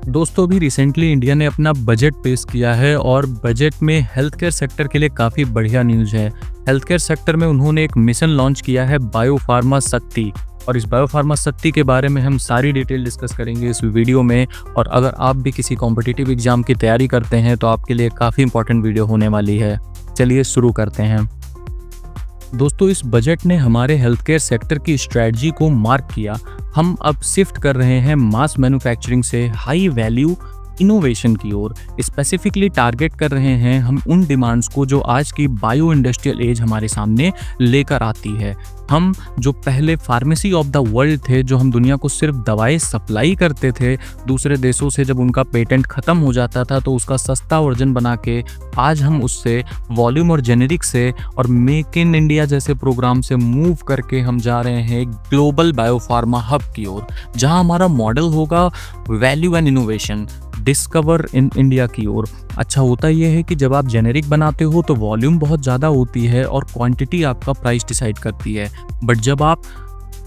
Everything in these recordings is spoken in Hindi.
दोस्तों अभी रिसेंटली इंडिया ने अपना बजट पेश किया है और बजट में हेल्थ केयर सेक्टर के लिए काफ़ी बढ़िया न्यूज़ है। हेल्थ केयर सेक्टर में उन्होंने एक मिशन लॉन्च किया है बायोफार्मा शक्ति। और इस बायोफार्मा शक्ति के बारे में हम सारी डिटेल डिस्कस करेंगे इस वीडियो में। और अगर आप भी किसी कॉम्पिटिटिव एग्जाम की तैयारी करते हैं तो आपके लिए काफ़ी इंपॉर्टेंट वीडियो होने वाली है। चलिए शुरू करते हैं। दोस्तों इस बजट ने हमारे हेल्थ केयर सेक्टर की स्ट्रेटजी को मार्क किया। हम अब शिफ्ट कर रहे हैं मास मैन्युफैक्चरिंग से हाई वैल्यू इनोवेशन की ओर। स्पेसिफिकली टारगेट कर रहे हैं हम उन डिमांड्स को जो आज की बायो इंडस्ट्रियल एज हमारे सामने लेकर आती है। हम जो पहले फार्मेसी ऑफ द वर्ल्ड थे, जो हम दुनिया को सिर्फ दवाएं सप्लाई करते थे दूसरे देशों से, जब उनका पेटेंट खत्म हो जाता था तो उसका सस्ता वर्जन बना के आज हम उससे वॉल्यूम और जेनेरिक से और मेक इन इंडिया जैसे प्रोग्राम से मूव करके हम जा रहे हैं ग्लोबल बायोफार्मा हब की ओर, जहां हमारा मॉडल होगा value and innovation discover in India की ओर। अच्छा होता यह है कि जब आप जेनेरिक बनाते हो तो वॉल्यूम बहुत ज़्यादा होती है और क्वांटिटी आपका प्राइस डिसाइड करती है, बट जब आप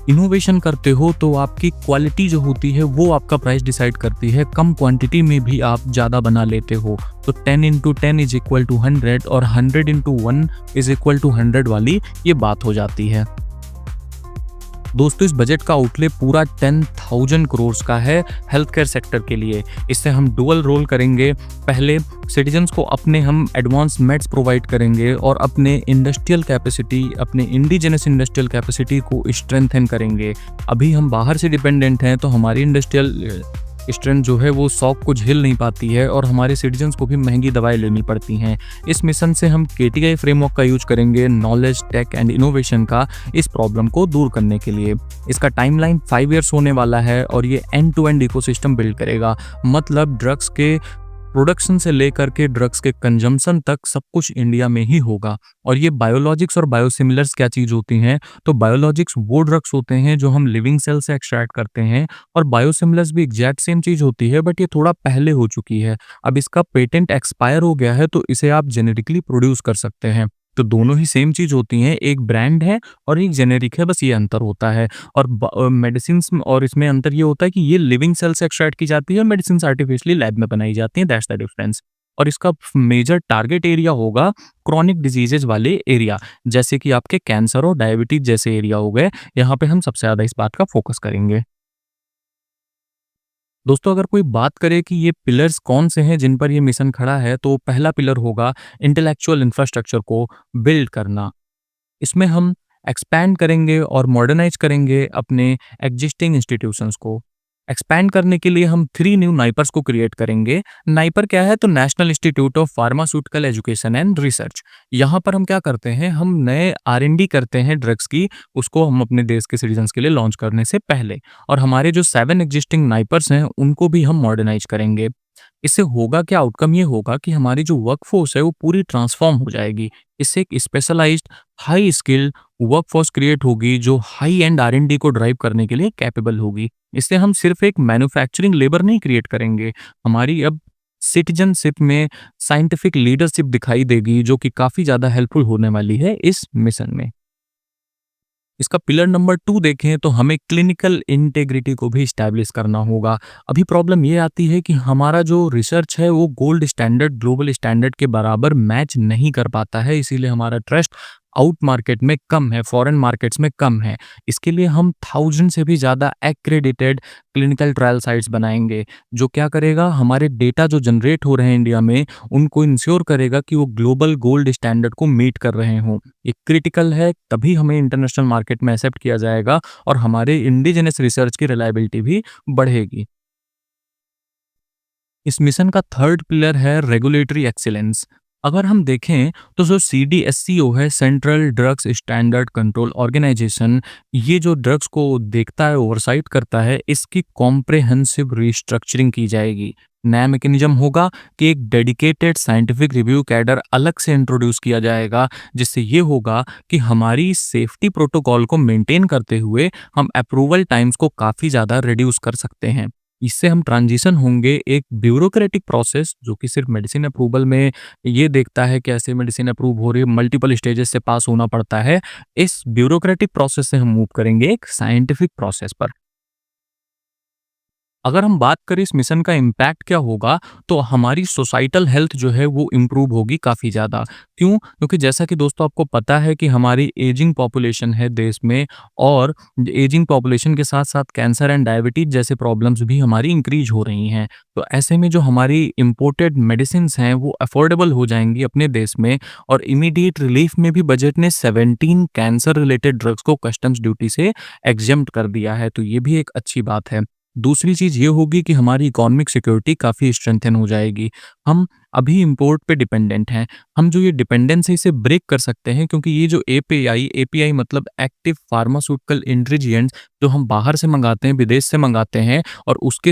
इनोवेशन करते हो तो आपकी क्वालिटी जो होती है वो आपका प्राइस डिसाइड करती है। कम क्वांटिटी में भी आप ज़्यादा बना लेते हो, तो 10 इंटू 10 इज इक्वल टू 100 और 100 इंटू 1 इज इक्वल टू 100 वाली ये बात हो जाती है। दोस्तों इस बजट का आउटले पूरा 10,000 करोड़ का है हेल्थ केयर सेक्टर के लिए। इससे हम डुअल रोल करेंगे। पहले सिटीजन्स को अपने हम एडवांस मेड्स प्रोवाइड करेंगे और अपने इंडस्ट्रियल कैपेसिटी, अपने इंडिजिनस इंडस्ट्रियल कैपेसिटी को स्ट्रेंथन करेंगे। अभी हम बाहर से डिपेंडेंट हैं तो हमारी इंडस्ट्रियल स्ट्रेंथ जो है वो 100 को झेल नहीं पाती है और हमारे सिटीजन्स को भी महंगी दवाएं लेनी पड़ती हैं। इस मिशन से हम केटीआई फ्रेमवर्क का यूज करेंगे नॉलेज, टेक एंड इनोवेशन का इस प्रॉब्लम को दूर करने के लिए। इसका टाइमलाइन 5 ईयर्स होने वाला है और ये end to end ecosystem build करेगा। मतलब ड्रग्स के प्रोडक्शन से लेकर के ड्रग्स के कंजम्पशन तक सब कुछ इंडिया में ही होगा। और ये बायोलॉजिक्स और बायोसिमिलर्स क्या चीज़ होती हैं? तो बायोलॉजिक्स वो ड्रग्स होते हैं जो हम लिविंग सेल से एक्सट्रैक्ट करते हैं और बायोसिमिलर्स भी एग्जैक्ट सेम चीज़ होती है, बट ये थोड़ा पहले हो चुकी है। अब इसका पेटेंट एक्सपायर हो गया है तो इसे आप जेनेरिकली प्रोड्यूस कर सकते हैं। तो दोनों ही सेम चीज़ होती हैं, एक ब्रांड है और एक जेनेरिक है, बस ये अंतर होता है। और मेडिसिन्स और इसमें अंतर ये होता है कि ये लिविंग सेल से एक्सट्रैक्ट की जाती है और मेडिसिन्स आर्टिफिशियली लैब में बनाई जाती हैं, दैट्स द डिफरेंस। और इसका मेजर टारगेट एरिया होगा क्रॉनिक डिजीजेज वाले एरिया, जैसे कि आपके कैंसर और डायबिटीज जैसे एरिया हो गए। यहाँ पे हम सबसे ज़्यादा इस बात का फोकस करेंगे। दोस्तों अगर कोई बात करे कि ये पिलर्स कौन से हैं जिन पर ये मिशन खड़ा है, तो पहला पिलर होगा इंटेलेक्चुअल इंफ्रास्ट्रक्चर को बिल्ड करना। इसमें हम एक्सपैंड करेंगे और मॉडर्नाइज करेंगे अपने एग्जिस्टिंग इंस्टीट्यूशंस को। एक्सपैंड करने के लिए हम 3 न्यू नाइपर्स को क्रिएट करेंगे। नाइपर क्या है? तो national institute of pharmaceutical education and research. यहाँ पर हम क्या करते हैं, हम नए R&D करते हैं ड्रग्स की, उसको हम अपने देश के सिटीजन्स के लिए लॉन्च करने से पहले। और हमारे जो 7 एग्जिस्टिंग नाइपर्स हैं उनको भी हम मॉडर्नाइज करेंगे। इससे होगा क्या, आउटकम ये होगा कि हमारी जो वर्कफोर्स है वो पूरी ट्रांसफॉर्म हो जाएगी। इससे एक specialised high skilled workforce create होगी जो हाई एंड R&D को ड्राइव करने के लिए कैपेबल होगी। इससे हम सिर्फ एक मैन्युफैक्चरिंग लेबर नहीं क्रिएट करेंगे, हमारी अब सिटीजनशिप में साइंटिफिक लीडरशिप दिखाई देगी, जो कि काफ़ी ज़्यादा हेल्पफुल होने वाली है इस मिशन में। इसका पिलर नंबर 2 देखें तो हमें क्लिनिकल इंटेग्रिटी को भी इस्टेब्लिश करना होगा। अभी प्रॉब्लम ये आती है कि हमारा जो रिसर्च है वो गोल्ड स्टैंडर्ड, ग्लोबल स्टैंडर्ड के बराबर मैच नहीं कर पाता है, इसीलिए हमारा ट्रस्ट आउट मार्केट में कम है, फॉरेन मार्केट्स में कम है। इसके लिए हम 1000 से भी ज़्यादा एक्रेडिटेड क्लिनिकल ट्रायल साइट्स बनाएंगे, जो क्या करेगा, हमारे डेटा जो जनरेट हो रहे हैं इंडिया में उनको इंश्योर करेगा कि वो ग्लोबल गोल्ड स्टैंडर्ड को मीट कर रहे हों। ये क्रिटिकल है, तभी हमें इंटरनेशनल मार्केट में एक्सेप्ट किया जाएगा और हमारे इंडिजिनस रिसर्च की रिलायबिलिटी भी बढ़ेगी। इस मिशन का थर्ड पिलर है रेगुलेटरी एक्सीलेंस। अगर हम देखें तो जो CDSCO है, central drugs standard control organisation, ये जो ड्रग्स को देखता है, ओवरसाइट करता है, इसकी कॉम्प्रिहेंसिव रिस्ट्रक्चरिंग की जाएगी। नया मैकेनिज्म होगा कि एक डेडिकेटेड साइंटिफिक रिव्यू कैडर अलग से इंट्रोड्यूस किया जाएगा, जिससे ये होगा कि हमारी सेफ्टी प्रोटोकॉल को मेंटेन करते हुए हम अप्रूवल टाइम्स को काफ़ी ज़्यादा रिड्यूस कर सकते हैं। इससे हम ट्रांजिशन होंगे एक ब्यूरोक्रेटिक प्रोसेस, जो कि सिर्फ मेडिसिन अप्रूवल में ये देखता है कि ऐसे मेडिसिन अप्रूव हो रही है, मल्टीपल स्टेजेस से पास होना पड़ता है। इस ब्यूरोक्रेटिक प्रोसेस से हम मूव करेंगे एक साइंटिफिक प्रोसेस पर। अगर हम बात करें इस मिशन का इम्पैक्ट क्या होगा, तो हमारी सोसाइटल हेल्थ जो है वो इम्प्रूव होगी काफ़ी ज़्यादा। क्यों? क्योंकि जैसा कि दोस्तों आपको पता है कि हमारी एजिंग पॉपुलेशन है देश में, और एजिंग पॉपुलेशन के साथ-साथ कैंसर एंड डायबिटीज़ जैसे प्रॉब्लम्स भी हमारी इंक्रीज़ हो रही हैं। तो ऐसे में जो हमारी इम्पोर्टेड मेडिसिन्स हैं वो अफोर्डेबल हो जाएँगी अपने देश में, और इमीडिएट रिलीफ में भी बजट ने 17 कैंसर रिलेटेड ड्रग्स को कस्टम्स ड्यूटी से एग्ज़ेम्प्ट कर दिया है, तो ये भी एक अच्छी बात है। दूसरी चीज़ ये होगी कि हमारी इकोनॉमिक सिक्योरिटी काफ़ी स्ट्रेंथन हो जाएगी। हम अभी इम्पोर्ट पे डिपेंडेंट हैं। हम जो ये डिपेंडेंसी इसे ब्रेक कर सकते हैं, क्योंकि ये जो एपीआई मतलब एक्टिव फार्मास्यूटिकल इंग्रीडिएंट्स जो हम बाहर से मंगाते हैं, विदेश से मंगाते हैं, और उसके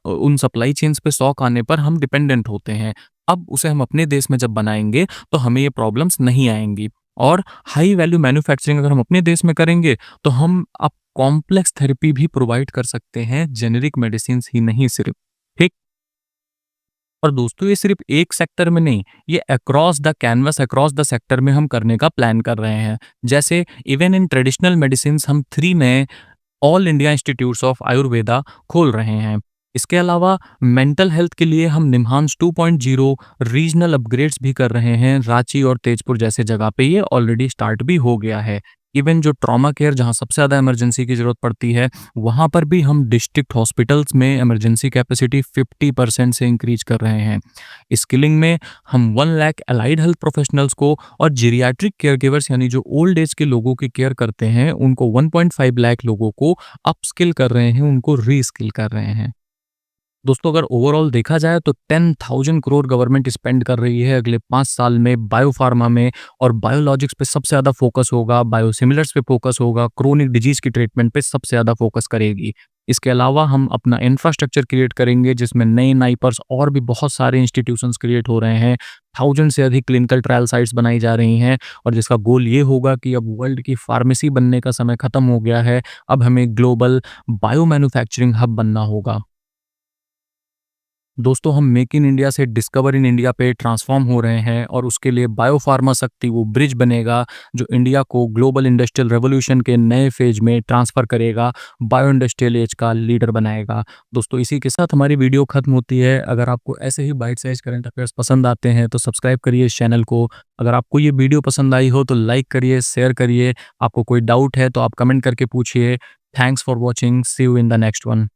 उन सप्लाई चेन्स पे शॉक आने पर हम डिपेंडेंट होते हैं। अब उसे हम अपने देश में जब बनाएँगे तो हमें ये प्रॉब्लम्स नहीं आएँगी, और हाई वैल्यू मैन्युफैक्चरिंग अगर हम अपने देश में करेंगे तो हम अब कॉम्प्लेक्स थेरेपी भी प्रोवाइड कर सकते हैं, जेनेरिक मेडिसिन्स ही नहीं सिर्फ़, ठीक? और दोस्तों ये सिर्फ़ एक सेक्टर में नहीं, ये across the canvas, across the sector में हम करने का प्लान कर रहे हैं। जैसे इवन इन ट्रेडिशनल मेडिसिन्स हम 3 नए all India institutes of Ayurveda खोल रहे हैं। इसके अलावा मेंटल हेल्थ के लिए हम निम्हांस 2.0 रीजनल अपग्रेड्स भी कर रहे हैं। रांची और तेजपुर जैसे जगह पे ये ऑलरेडी स्टार्ट भी हो गया है। इवन जो ट्रॉमा केयर जहाँ सबसे ज़्यादा इमरजेंसी की ज़रूरत पड़ती है, वहाँ पर भी हम डिस्ट्रिक्ट हॉस्पिटल्स में इमरजेंसी कैपेसिटी 50% से इंक्रीज़ कर रहे हैं। स्किलिंग में हम 1 लाख एलाइड हेल्थ प्रोफेशनल्स को, और जीरियाट्रिक केयरगिवर्स यानी जो ओल्ड एज के लोगों की केयर करते हैं, उनको 1.5 लाख लोगों को अपस्किल कर रहे हैं, उनको रीस्किल कर रहे हैं। दोस्तों अगर ओवरऑल देखा जाए तो 10,000 करोड़ गवर्नमेंट स्पेंड कर रही है अगले 5 साल में बायोफार्मा में, और बायोलॉजिक्स पे सबसे ज़्यादा फोकस होगा, बायोसिमिलर्स पे फोकस होगा, क्रोनिक डिजीज़ की ट्रीटमेंट पे सबसे ज़्यादा फोकस करेगी। इसके अलावा हम अपना इंफ्रास्ट्रक्चर क्रिएट करेंगे जिसमें नए नाइपर्स और भी बहुत सारे इंस्टीट्यूशंस क्रिएट हो रहे हैं। 1000 से अधिक क्लिनिकल ट्रायल साइट्स बनाई जा रही हैं, और जिसका गोल ये होगा कि अब वर्ल्ड की फार्मेसी बनने का समय खत्म हो गया है। अब हमें ग्लोबल बायो मैन्युफैक्चरिंग हब बनना होगा। दोस्तों हम मेक इन इंडिया से डिस्कवर इन इंडिया पे ट्रांसफॉर्म हो रहे हैं, और उसके लिए बायोफार्मा शक्ति वो ब्रिज बनेगा जो इंडिया को ग्लोबल इंडस्ट्रियल रेवोल्यूशन के नए फेज में ट्रांसफर करेगा, बायो इंडस्ट्रियल एज का लीडर बनाएगा। दोस्तों इसी के साथ हमारी वीडियो खत्म होती है। अगर आपको ऐसे ही बाइट साइज करंट अफेयर्स पसंद आते हैं तो सब्सक्राइब करिए इस चैनल को। अगर आपको ये वीडियो पसंद आई हो तो लाइक करिए, शेयर करिए। आपको कोई डाउट है तो आप कमेंट करके पूछिए। Thanks for watching, see you in the next one.